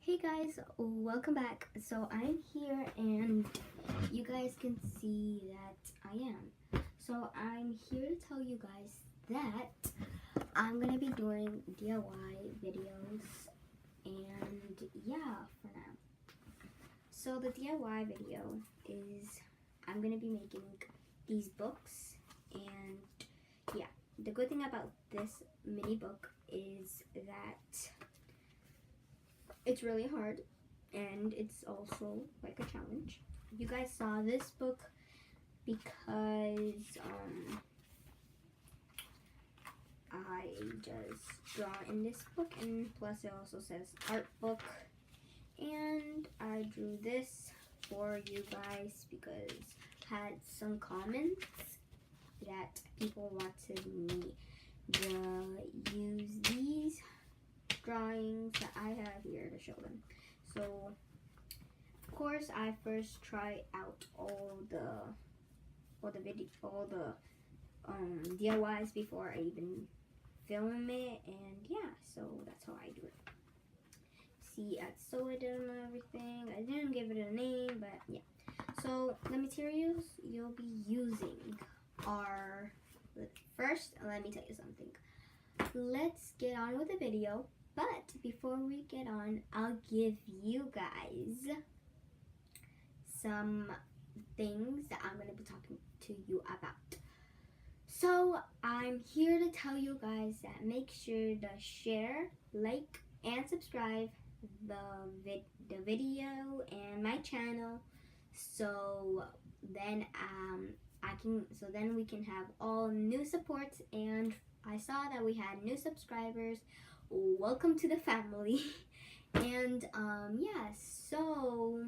Hey guys, welcome back. So I'm here and you guys can see that I am. So I'm here to tell you guys that I'm gonna be doing DIY videos and yeah, for now. So the DIY video is I'm gonna be making these books, and yeah, the good thing about this mini book is that it's really hard and it's also like a challenge. You guys saw this book because I just draw in this book, and plus it also says art book, and I drew this for you guys because I had some comments that people wanted me to use these drawings that I have here to show them. So of course I first try out all the DIYs before I even film it, and yeah, so that's how I do it. See, I sewed it and everything. I didn't give it a name, but yeah. So the materials you'll be using are, first let me tell you something. Let's get on with the video. But before we get on, I'll give you guys some things that I'm going to be talking to you about. So I'm here to tell you guys that make sure to share, like, and subscribe the video and my channel, so then we can have all new supports. And I saw that we had new subscribers. Welcome to the family. And yeah, so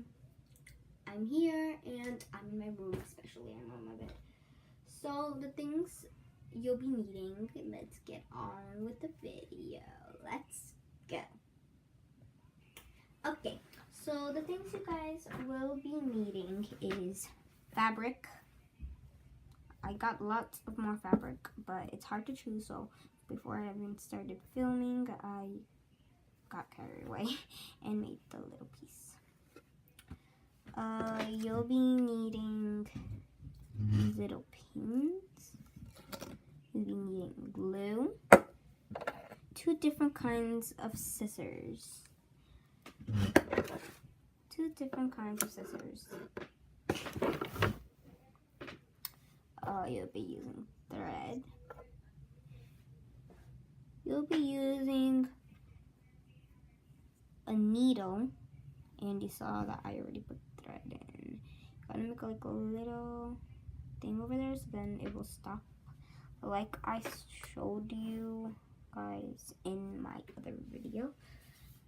I'm here and I'm in my room, especially I'm on my bed. So the things you'll be needing, let's get on with the video. Let's go. Okay, so the things you guys will be needing is fabric. I got lots of more fabric, but it's hard to choose, so before I even started filming, I got carried away and made the little piece. You'll be needing these little pins. You'll be needing glue, 2 different kinds of scissors. 2 different kinds of scissors. You'll be using thread. You'll be using a needle, and you saw that I already put thread in. Gotta make like a little thing over there so then it will stop, like I showed you guys in my other video.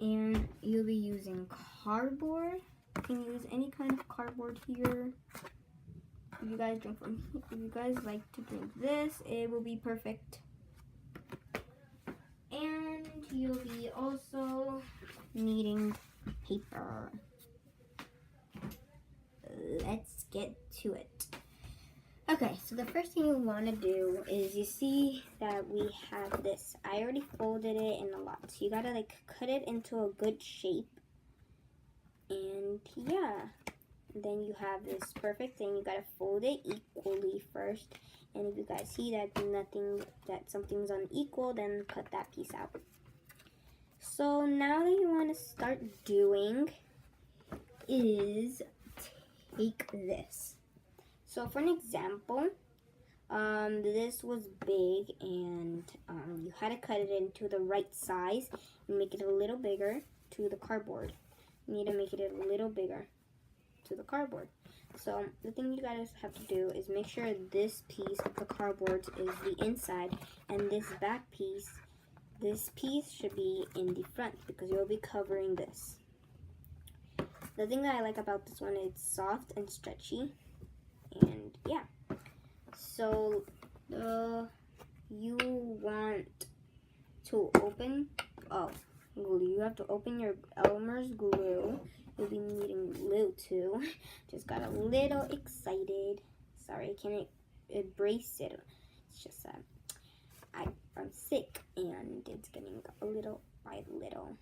And you'll be using cardboard. You can use any kind of cardboard here. If you guys like to drink this, it will be perfect. And you'll be also needing paper. Let's get to it. Okay, so the first thing you want to do is, you see that we have this. I already folded it in a lot, so you gotta like cut it into a good shape. And yeah, then you have this perfect thing. You gotta fold it equally first, and if you guys see that something's unequal, then cut that piece out. So now that you want to start doing is take this. So for an example, this was big, and you had to cut it into the right size and make it a little bigger to the cardboard. You need to make it a little bigger to the cardboard. So the thing you guys have to do is make sure this piece of the cardboard is the inside, and this back piece, this piece should be in the front because you'll be covering this. The thing that I like about this one, it's soft and stretchy, and yeah. So you want to open glue. You have to open your Elmer's glue. You'll be needing glue too. Just got a little excited. Sorry, I can't embrace it. It's just that I'm sick and it's getting a little by little.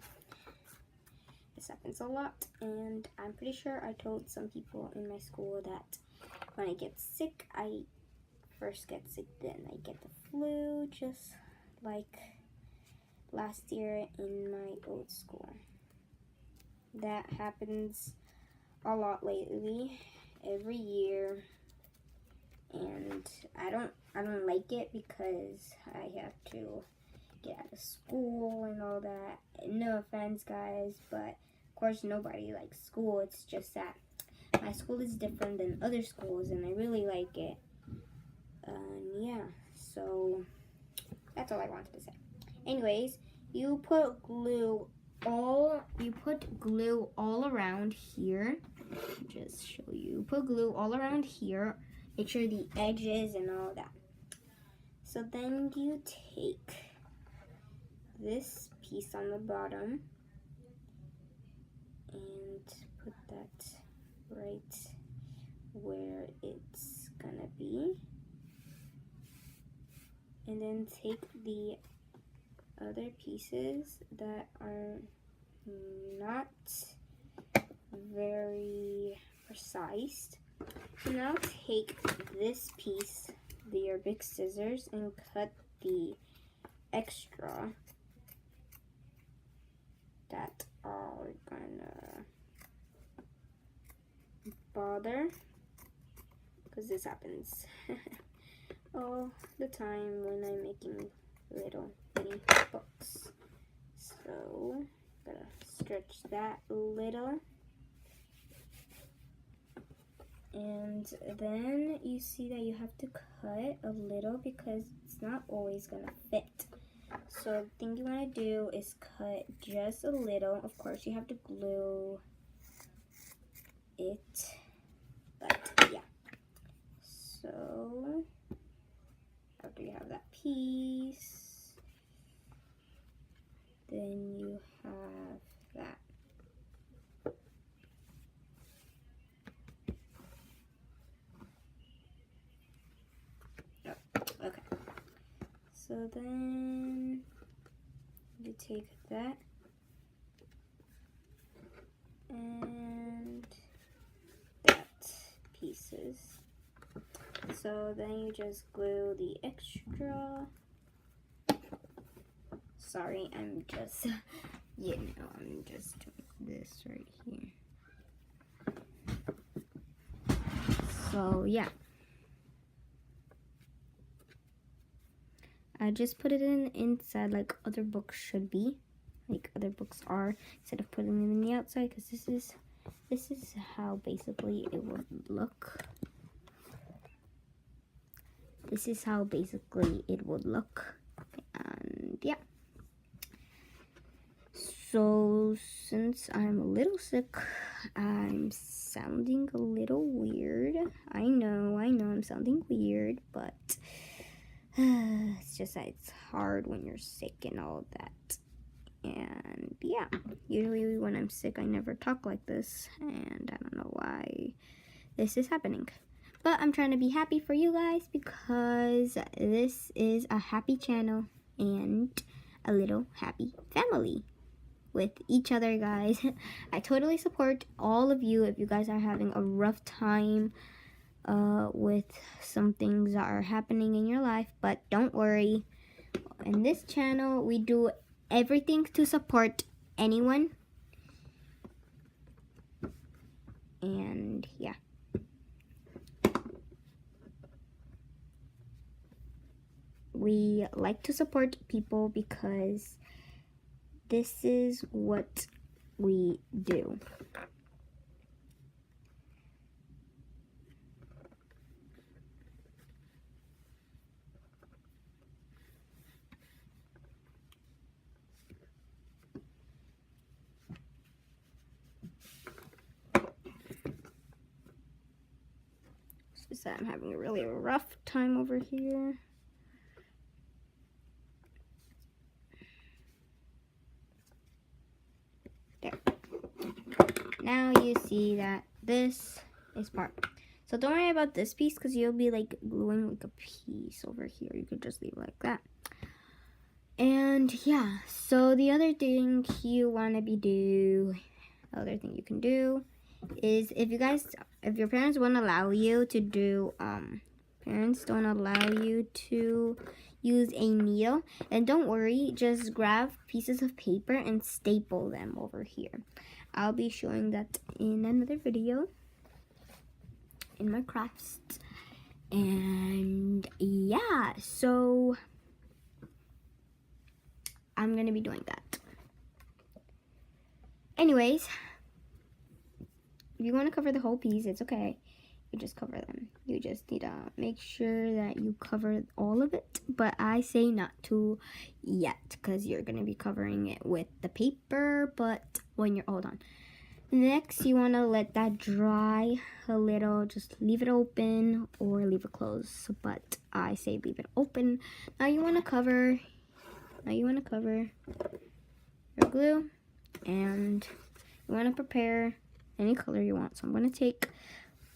this happens a lot, and I'm pretty sure I told some people in my school that when I get sick, I first get sick, then I get the flu, just like last year in my old school. That happens a lot lately, every year, and I don't like it because I have to get out of school and all that. No offense, guys, but of course nobody likes school. It's just that my school is different than other schools, and I really like it. Yeah, so that's all I wanted to say. Anyways, you put glue all around here. Just show you. Put glue all around here. Make sure the edges and all that. So then you take this piece on the bottom and put that right where it's gonna be. And then take the other pieces that are not very precise. So now take this piece, your big scissors, and cut the extra that are gonna bother, because this happens all the time when I'm making little bitty books. So gotta stretch that a little, and then you see that you have to cut a little because it's not always gonna fit. So the thing you want to do is cut just a little. Of course you have to glue it, but yeah. So after you have that piece, then you have that. Oh, okay. So then you take that and that pieces. So then you just glue the extra. Sorry, I'm just, I'm just doing this right here. So yeah. I just put it inside like other books should be, like other books are, instead of putting them in the outside, because this is how basically it would look. This is how basically it would look, and yeah. So since I'm a little sick, I'm sounding a little weird. I know I'm sounding weird, but it's just that it's hard when you're sick and all that. And yeah, usually when I'm sick I never talk like this, and I don't know why this is happening. But I'm trying to be happy for you guys because this is a happy channel and a little happy family with each other, guys. I totally support all of you if you guys are having a rough time with some things that are happening in your life, but don't worry. In this channel we do everything to support anyone, and yeah. We like to support people because this is what we do. It's just that I'm having a really rough time over here. There. Now you see that this is part. So don't worry about this piece because you'll be like gluing like a piece over here. You could just leave it like that. And yeah, so the other thing you want to be other thing you can do is if your parents won't allow you to do, parents don't allow you to use a needle, and don't worry, just grab pieces of paper and staple them over here. I'll be showing that in another video in my crafts. And yeah, so I'm gonna be doing that. Anyways, if you want to cover the whole piece, it's okay. You just cover them. You just need to make sure that you cover all of it. But I say not to yet, because you're going to be covering it with the paper. But when you're, hold on. Next, you want to let that dry a little. Just leave it open or leave it closed. But I say leave it open. Now you want to cover your glue. And you want to prepare any color you want. So I'm going to take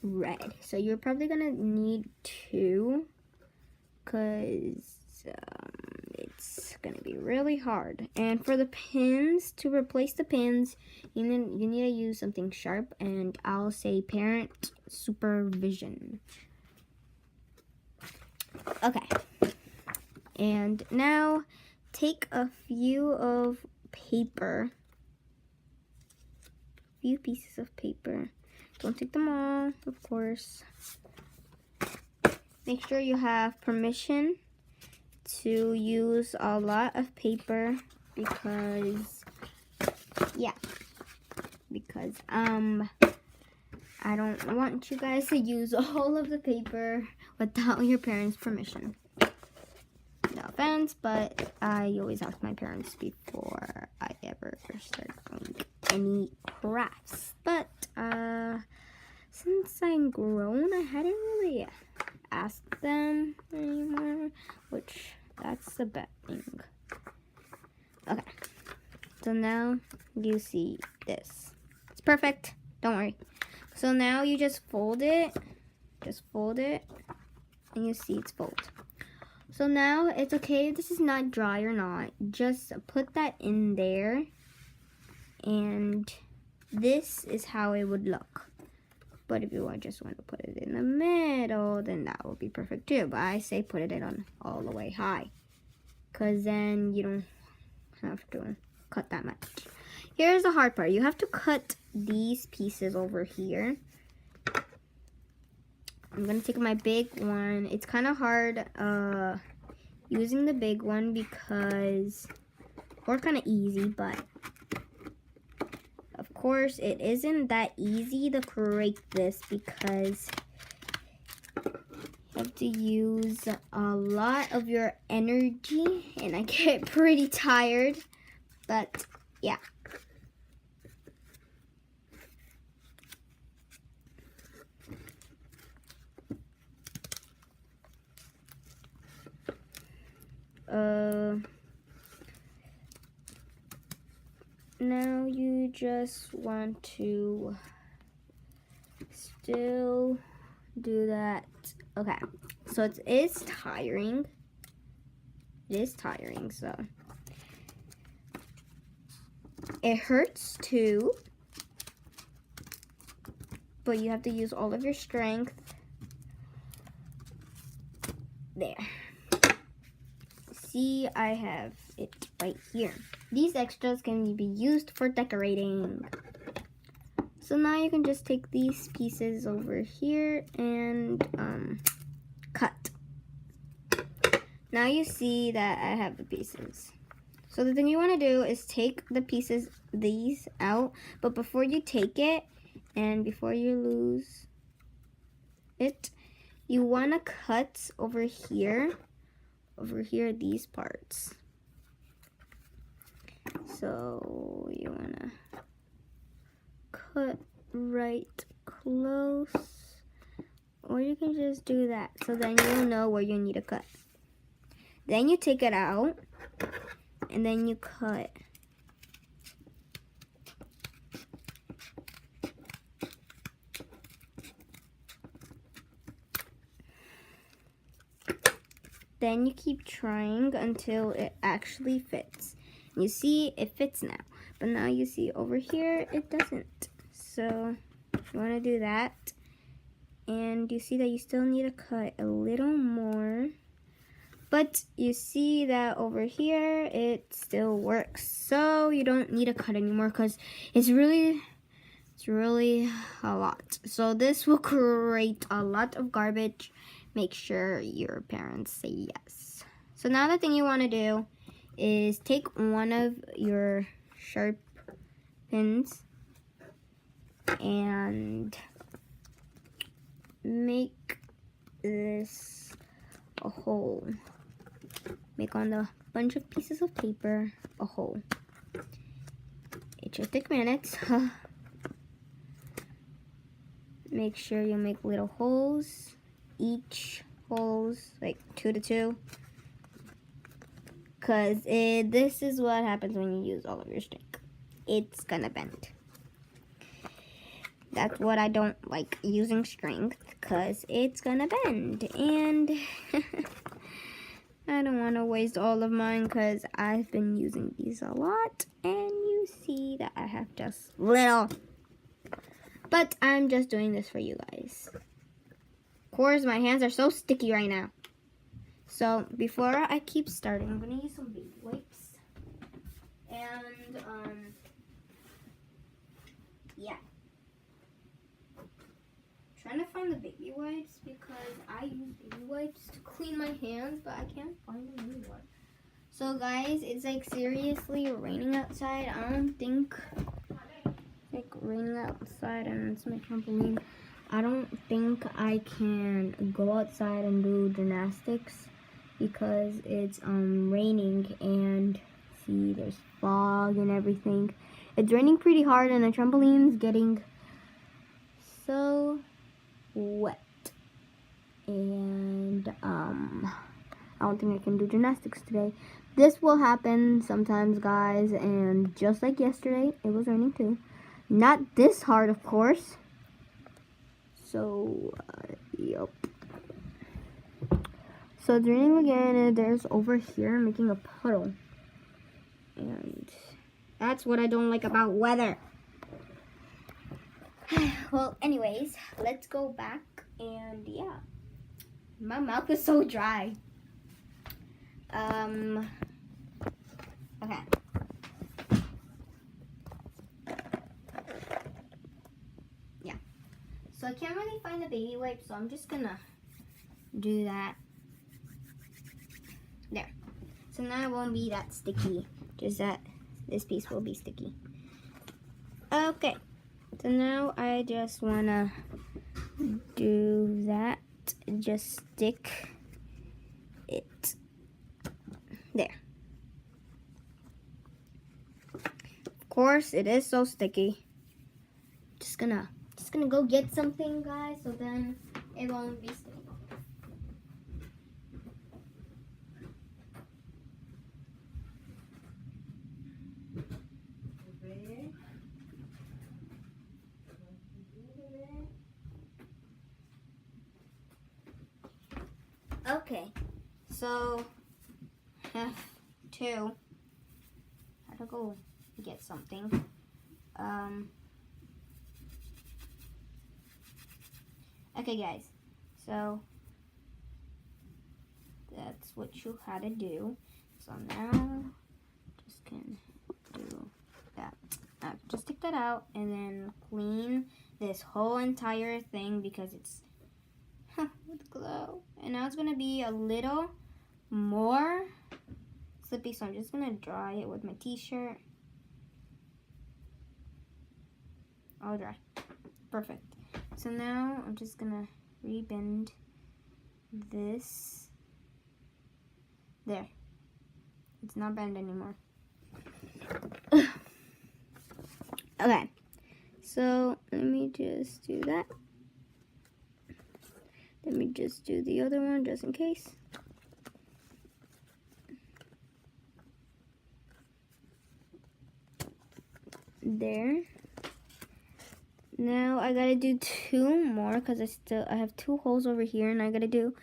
red. So you're probably going to need two, because it's going to be really hard. And for the pins, to replace the pins, you need to use something sharp, and I'll say parent supervision. Okay. And now take a few pieces of paper. Don't take them all, of course. Make sure you have permission to use a lot of paper because I don't want you guys to use all of the paper without your parents' permission. No offense, but I always ask my parents before I ever start doing any crafts. But since I'm grown, I hadn't really asked them anymore, which that's the bad thing. Okay, so now you see this. It's perfect, don't worry. So now you just fold it, and you see it's folded. So now it's okay if this is not dry or not. Just put that in there, and this is how it would look. But if you just want to put it in the middle, then that would be perfect too. But I say put it on all the way high, because then you don't have to cut that much. Here's the hard part. You have to cut these pieces over here. I'm going to take my big one. It's kind of hard using the big one because, or kind of easy, but of course it isn't that easy to create this because you have to use a lot of your energy, and I get pretty tired, but yeah. Now you just want to still do that. Okay, so it is tiring. So it hurts too, but you have to use all of your strength. There. See, I have it right here. These extras can be used for decorating. So now you can just take these pieces over here and cut. Now you see that I have the pieces. So the thing you want to do is take the pieces, these out, but before you take it and before you lose it, you want to cut over here, these parts. So you want to cut right close, or you can just do that, so then you'll know where you need to cut. Then you take it out, and then you cut. Then you keep trying until it actually fits. You see, it fits now. But now you see over here, it doesn't. So you want to do that. And you see that you still need to cut a little more. But you see that over here, it still works. So you don't need to cut anymore because it's really a lot. So this will create a lot of garbage. Make sure your parents say yes. So now the thing you want to do is take one of your sharp pins and make this a hole. Make on the bunch of pieces of paper a hole. It should take minutes. Make sure you make little holes. Each holes like 2 to 2. Cause this is what happens when you use all of your strength. It's gonna bend. That's what I don't like using strength, cause it's gonna bend, and I don't want to waste all of mine, cause I've been using these a lot, and you see that I have just little. But I'm just doing this for you guys. Of course, my hands are so sticky right now. So before I keep starting, I'm gonna use some baby wipes, and yeah. Trying to find the baby wipes because I use baby wipes to clean my hands, but I can't find them anymore. So guys, it's like seriously raining outside. I don't think like raining outside, and it's my trampoline. I don't think I can go outside and do gymnastics because it's raining, and see there's fog and everything. It's raining pretty hard, and the trampoline's getting so wet, and I don't think I can do gymnastics today. This will happen sometimes, guys, and just like yesterday, it was raining too. Not this hard, of course. So, yep. So it's raining again, and there's over here making a puddle. And that's what I don't like about weather. Well, anyways, let's go back, and yeah. My mouth is so dry. Okay. Yeah. So I can't really find the baby wipe, so I'm just gonna do that. There. So now it won't be that sticky. Just that this piece will be sticky. Okay. So now I just wanna do that. Just stick it there. Of course, it is so sticky. Just gonna go get something, guys, so then it won't be sticky. Okay, so have to go get something. Okay, guys, so that's what you had to do. So now just can do that. Just take that out and then clean this whole entire thing because it's with glue. And now it's gonna be a little more slippy, so I'm just gonna dry it with my t-shirt. All dry. Perfect. So now I'm just gonna rebend this. There. It's not bent anymore. Okay. So let me just do that. Let me just do the other one just in case. There. Now I gotta do 2 more because I have 2 holes over here, and I gotta do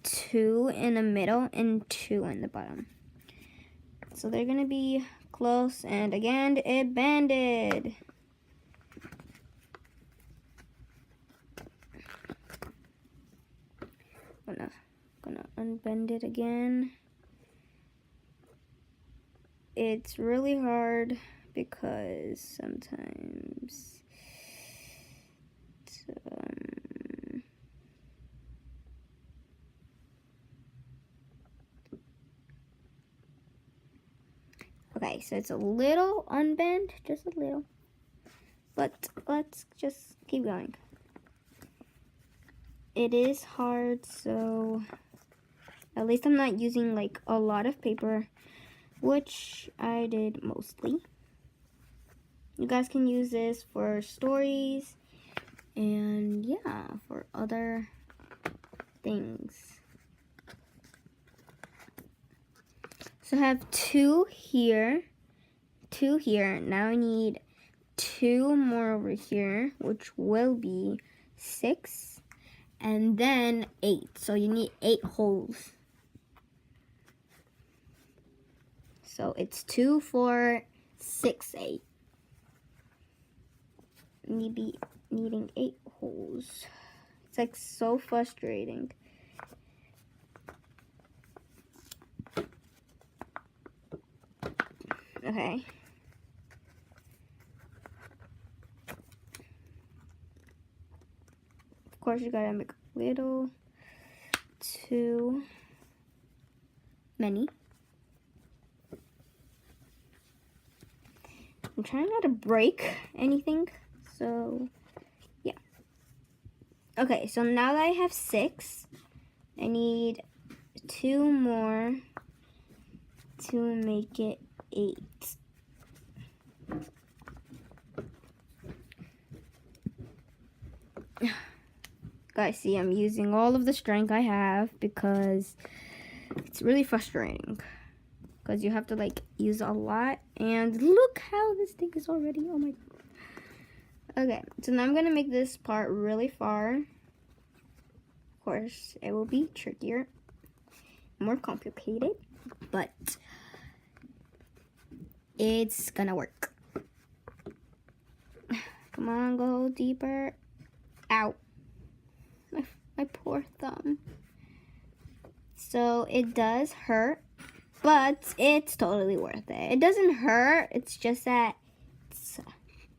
2 in the middle and 2 in the bottom. So they're gonna be close, and again, it banded. Gonna unbend it again. It's really hard because sometimes okay, so it's a little unbent, just a little, but let's just keep going. It is hard, so at least I'm not using like a lot of paper, which I did mostly. You guys can use this for stories and yeah, for other things. So I have two here. Now I need 2 more over here, which will be 6. And then 8. So you need 8 holes. So it's 2, 4, 6, 8. Maybe needing 8 holes. It's like so frustrating. Okay. Of course, you gotta make a little too many. I'm trying not to break anything, so yeah. Okay, so now that I have 6, I need 2 more to make it 8. Guys, see, I'm using all of the strength I have because it's really frustrating. Because you have to like use a lot, and look how this thing is already. Oh my god. Okay, so now I'm gonna make this part really far. Of course, it will be trickier, more complicated, but it's gonna work. Come on, go deeper. Ow. My poor thumb. So it does hurt, but it's totally worth it. It doesn't hurt, it's just that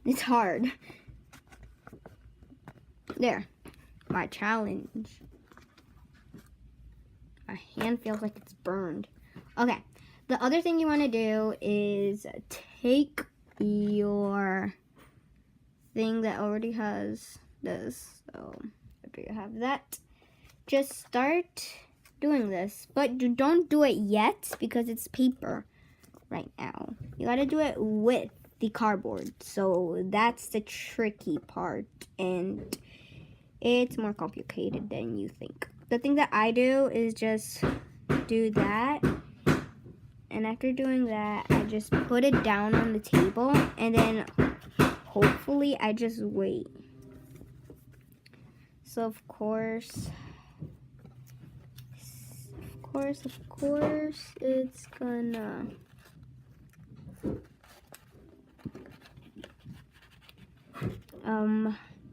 it's hard. There, my challenge. My hand feels like it's burned. Okay, the other thing you want to do is take your thing that already has this. So after you have that, just start doing this, but you don't do it yet because it's paper right now. You gotta do it with the cardboard, so that's the tricky part, and it's more complicated than you think. The thing that I do is just do that, and after doing that, I just put it down on the table, and then hopefully I just wait. So of course, it's gonna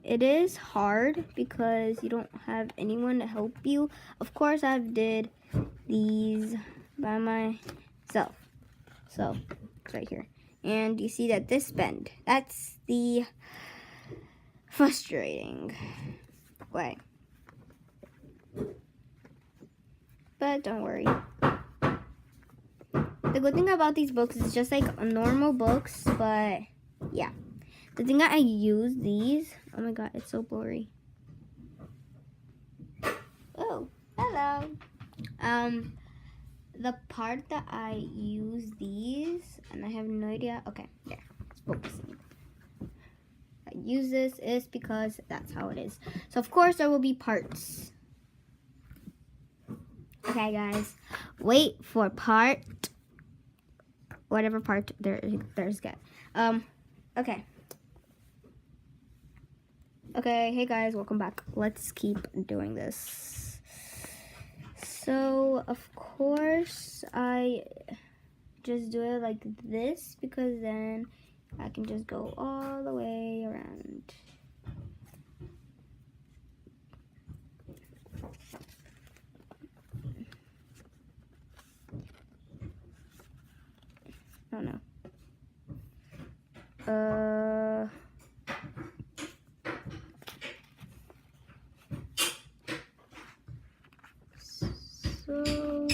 it is hard because you don't have anyone to help you. Of course, I've did these by myself. So it's right here, and you see that this bend, that's the frustrating way. But don't worry. The good thing about these books is just like normal books, but yeah. The thing that I use these, oh my god, it's so blurry. Oh, hello. The part that I use these, and I have no idea. Okay, there, it's focusing. I use this is because that's how it is. So of course there will be parts. Okay, guys, wait for part, whatever part there's get. Okay. Okay, hey guys, welcome back. Let's keep doing this. So, of course, I just do it like this, because then I can just go all the way around. Oh no. So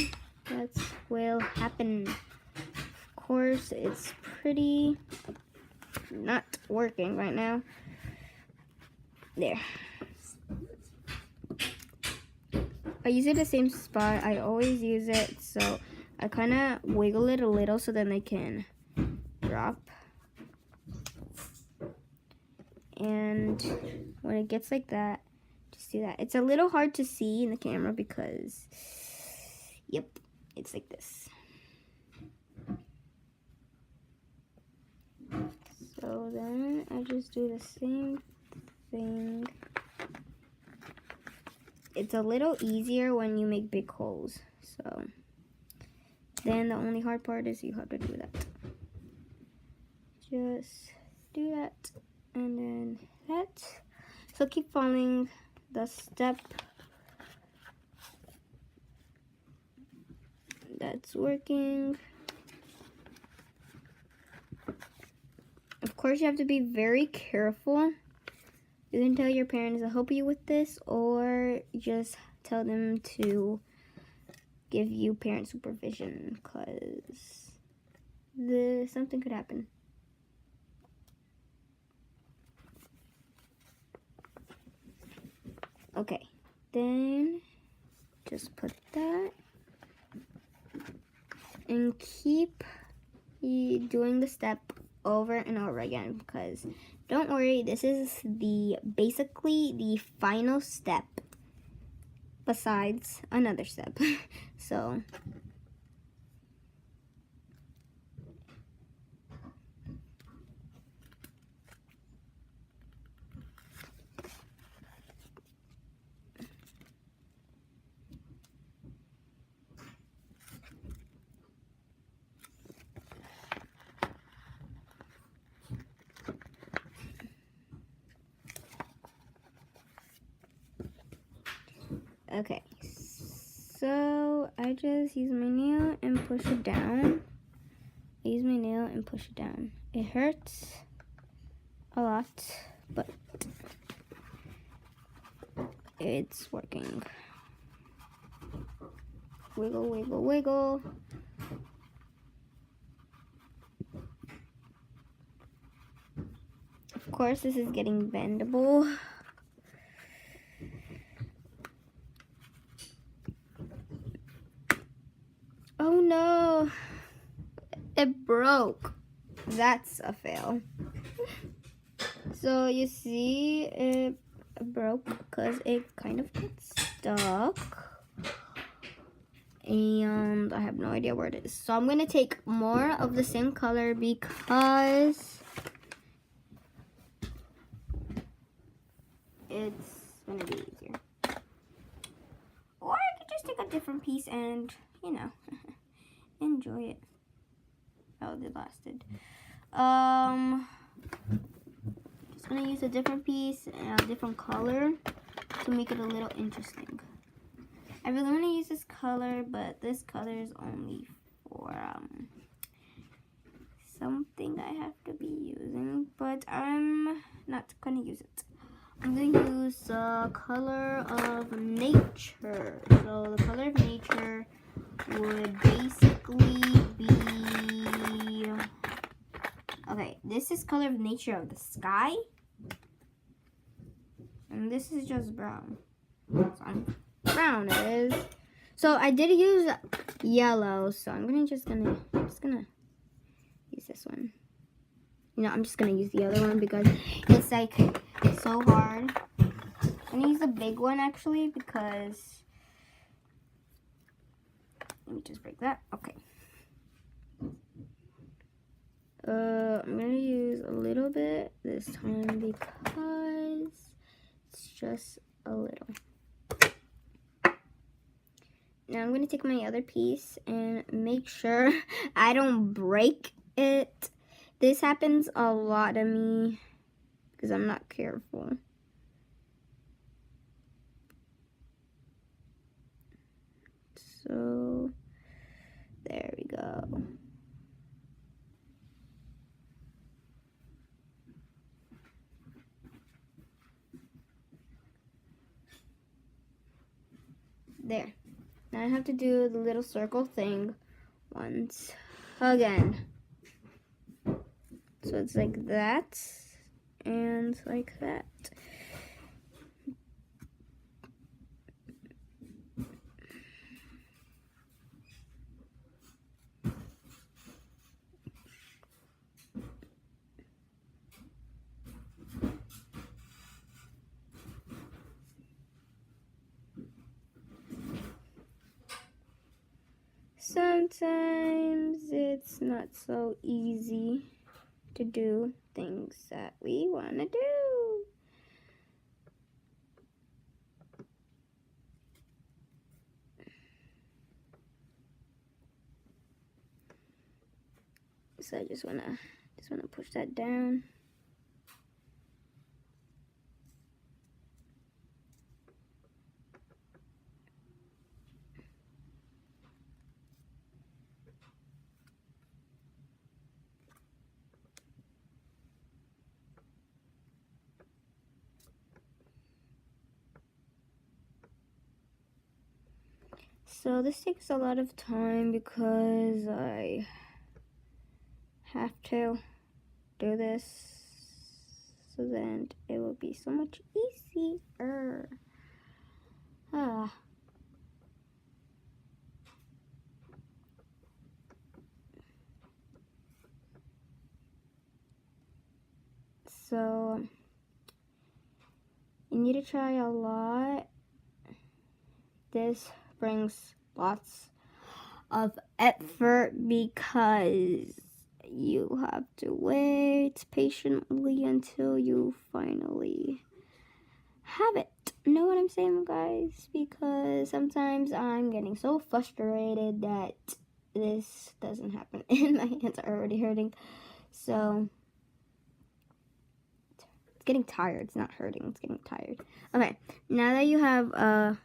that's will happen. Of course, it's pretty not working right now. There. I use it the same spot. I always use it, so I kind of wiggle it a little so then they can drop. And when it gets like that, just do that. It's a little hard to see in the camera because, yep, it's like this. So then I just do the same thing. It's a little easier when you make big holes. So then the only hard part is you have to do that. Just do that and then that. So keep following the step. That's working. Of course, you have to be very careful. You can tell your parents to help you with this, or just tell them to give you parent supervision, because something could happen. Okay, then just put that and keep doing the step over and over again, because don't worry, this is basically the final step besides another step. So okay, so I just use my nail and push it down. I use my nail and push it down. It hurts a lot, but it's working. Wiggle, wiggle, wiggle. Of course, this is getting bendable. Oh no, it broke. That's a fail. So you see it broke because it kind of gets stuck. And I have no idea where it is. So I'm going to take more of the same color because it's going to be easier. Or I could just take a different piece and, you know, enjoy it. Oh, it lasted. Just going to use a different piece and a different color to make it a little interesting. I really want to use this color, but this color is only for something I have to be using, but I'm not going to use it. I'm going to use the color of nature. So the color of nature would basically be, okay, this is color of nature of the sky, and this is just brown. So brown it is. So I did use yellow, so I'm just gonna use this one. You know, I'm just gonna use the other one because it's like so hard. I'm gonna use the big one actually because let me just break that. Okay. I'm gonna use a little bit this time because it's just a little. now I'm going to take my other piece and make sure I don't break it. This happens a lot to me because I'm not careful. So, there we go. There. Now I have to do the little circle thing once again. So it's like that and like that. Sometimes it's not so easy to do things that we want to do. So I just wanna push that down. So this takes a lot of time because I have to do this, so then it will be so much easier. So you need to try a lot. This brings lots of effort because you have to wait patiently until you finally have it. Know what I'm saying, guys? Because sometimes I'm getting so frustrated that this doesn't happen and my hands are already hurting. So it's getting tired. It's not hurting, it's getting tired. Okay, now that you have a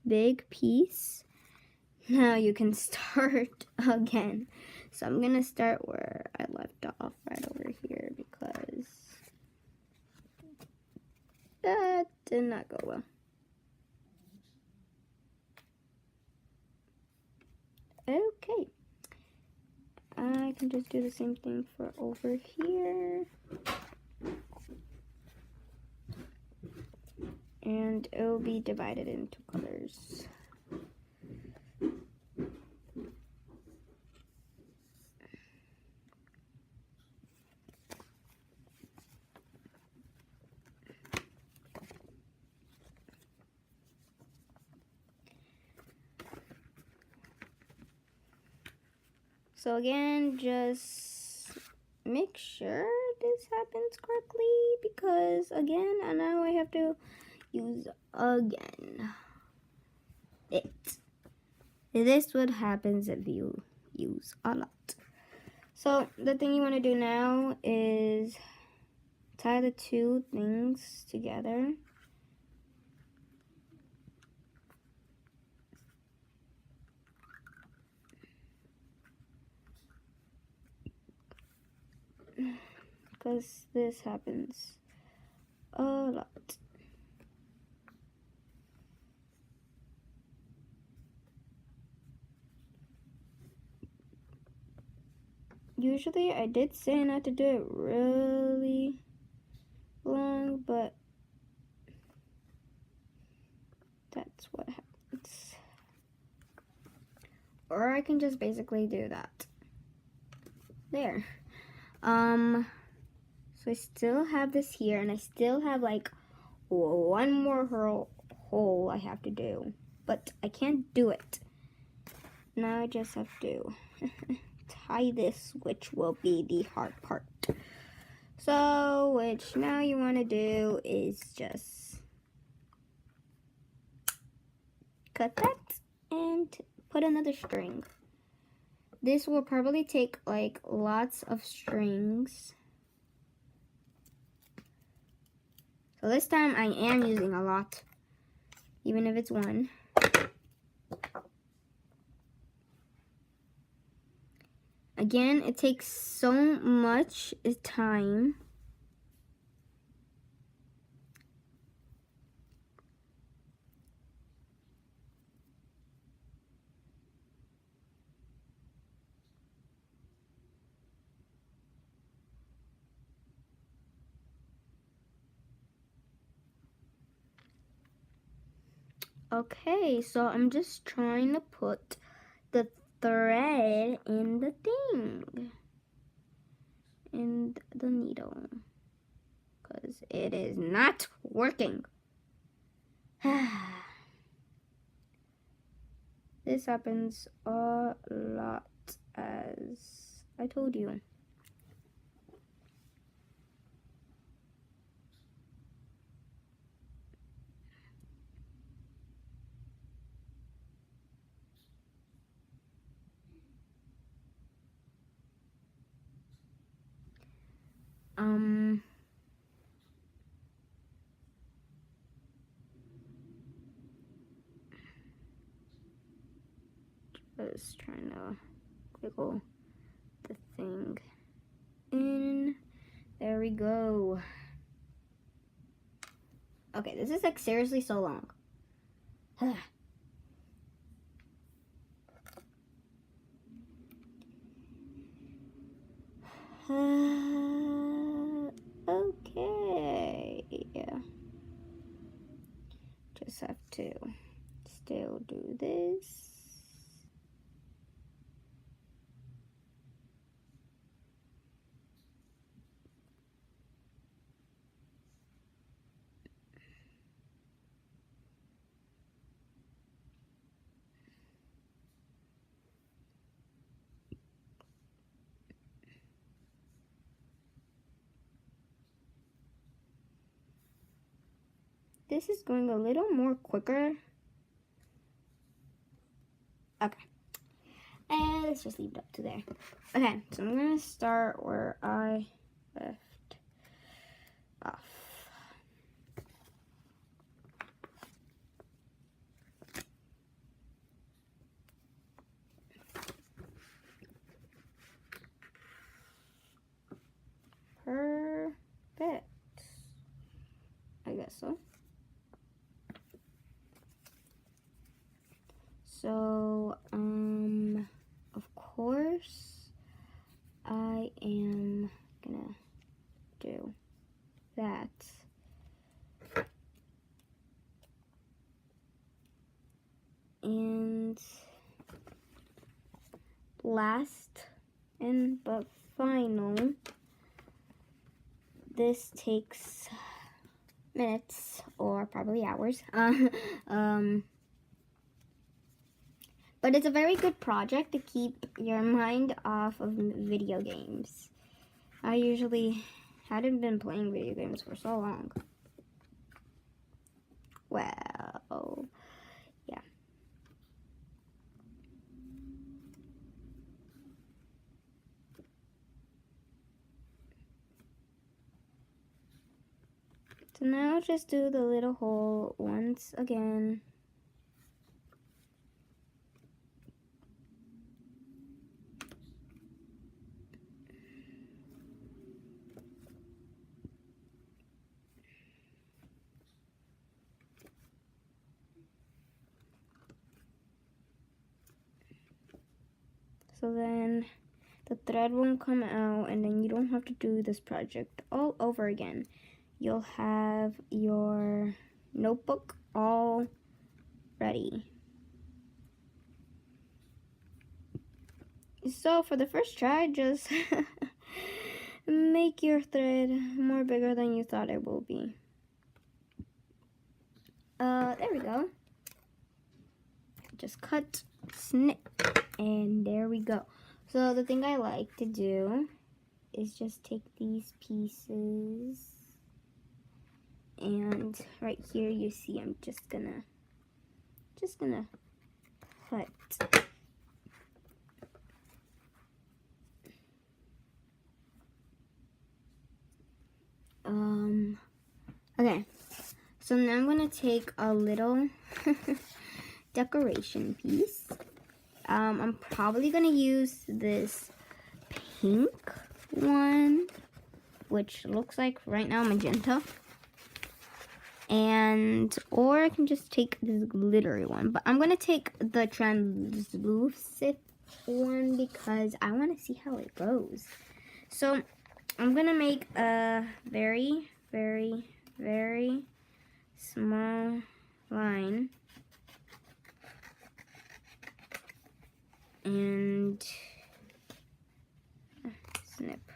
big piece, now you can start again. So I'm gonna start where I left off, right over here, because that did not go well. Okay, I can just do the same thing for over here. And it will be divided into colors. So again, just make sure this happens correctly, because again, and now I have to use again. This is what happens if you use a lot. So the thing you want to do now is tie the two things together. Because this happens a lot. Usually I did say not to do it really long, but that's what happens. Or I can just basically do that. There. So I still have this here, and I still have like one more hole I have to do, but I can't do it. Now I just have to tie this, which will be the hard part. So, which now you want to do is just cut that and put another string. This will probably take like lots of strings. So this time I am using a lot, even if it's one. Again, it takes so much time. Okay, so I'm just trying to put the thread in the thing, in the needle, because it is not working. This happens a lot, as I told you. Just trying to wiggle the thing in. There we go. Okay, this is like seriously so long. Okay. Just have to still do this. This is going a little more quicker. Okay. And let's just leave it up to there. Okay, so I'm gonna start where I left off. Perfect. I guess so. So, of course, I am gonna do that. And last and but final, this takes minutes or probably hours. But it's a very good project to keep your mind off of video games. I usually hadn't been playing video games for so long. Well, yeah. So now just do the little hole once again. So then the thread won't come out, and then you don't have to do this project all over again. You'll have your notebook all ready. So for the first try, just make your thread more bigger than you thought it will be. There we go. Just cut, snip, and there we go. So the thing I like to do is just take these pieces, and right here you see I'm just gonna cut Okay, so now I'm going to take a little decoration piece. I'm probably going to use this pink one, which looks like right now magenta. Or I can just take this glittery one, but I'm gonna take the translucent one because I want to see how it goes. So I'm gonna make a very, very, very small line and snip.